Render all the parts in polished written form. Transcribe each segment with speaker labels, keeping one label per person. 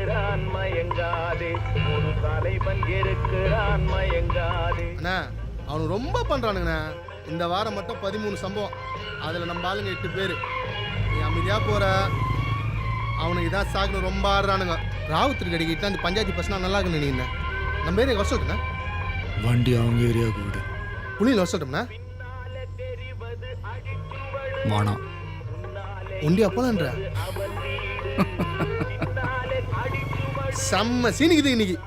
Speaker 1: இருக்கிறான் மயங்காதே, ஒரு தலைவன் இருக்கிறான் மயங்காதே.
Speaker 2: அண்ணா அவனு ரொம்ப பண்றானுங்கண்ணா. இந்த வாரம் மட்டும் 13 சம்பவம், அதுல நம்ம ஆளுங்க 8 பேர். நீ அமைதியா போற, அவனுக்கு இதான் சாகுன்னு ரொம்ப ஆடுறானுங்க. ராவுத்தர் கடிக்கிட்டு அந்த பஞ்சாயத்து பசங்க நல்லா இருக்குன்னு நீங்க நம்ம ஏரியா வர சொல்லிட்டேண்ணா.
Speaker 3: வண்டி அவங்க ஏரியாவுக்கு விடு.
Speaker 2: புள்ளியில் வர சொல்லிட்டோம்ண்ணா.
Speaker 3: வானம்
Speaker 2: உண்டி அப்போலான்ற செம்ம சீனிக்குது இன்னைக்கு.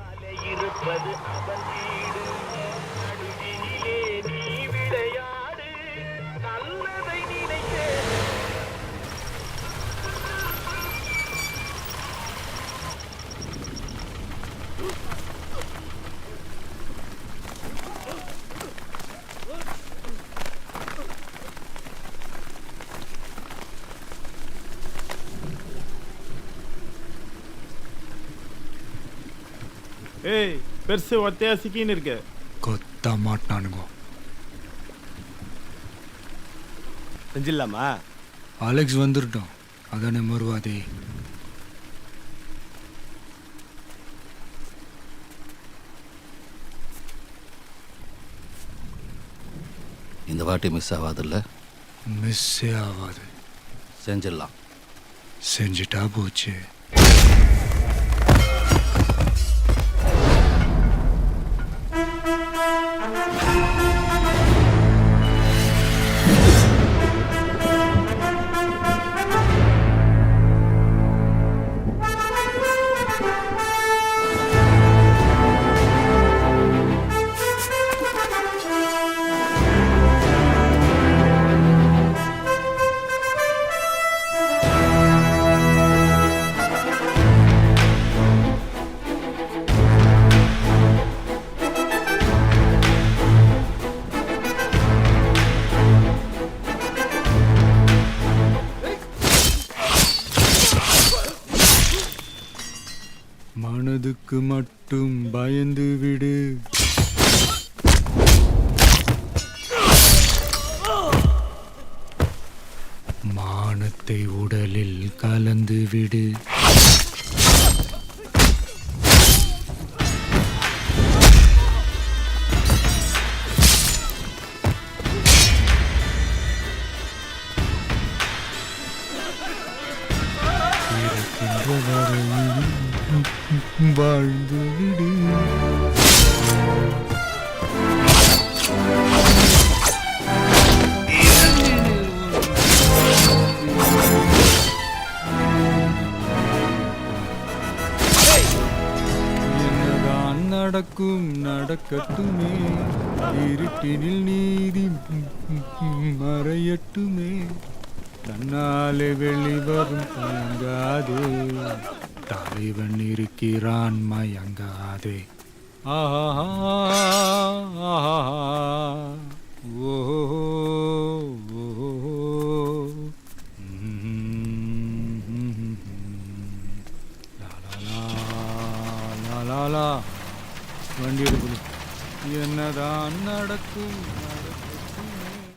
Speaker 4: ஏய் பெருசு ஒத்தையா சிக்கின்னு இருக்கு.
Speaker 3: கொத்த மாட்டானுங்க.
Speaker 4: செஞ்சிடலாமா?
Speaker 3: அலெக்ஸ் வந்துட்டோம், அதானே மறுவாதே.
Speaker 5: இந்த வாட்டி மிஸ் ஆகாதுல்ல?
Speaker 3: மிஸ்ஸே ஆகாது.
Speaker 5: செஞ்சிடலாம்.
Speaker 3: செஞ்சுட்டா போச்சு. மனதுக்கு மட்டும் பயந்து விடு. மானத்தை உடலில் கலந்து விடு. வாழ்ந்து விடு. என்னதான் நடக்கும் நடக்கட்டுமே, இருட்டினில் நீதி மறையட்டுமே, தன்னாலே வெளிவரும் தயங்காதே, தலைவன் இருக்கிறான் மயங்காதே. ஆஹா ஓ வண்டி எடுக்கணும். என்னதான் நடக்கும்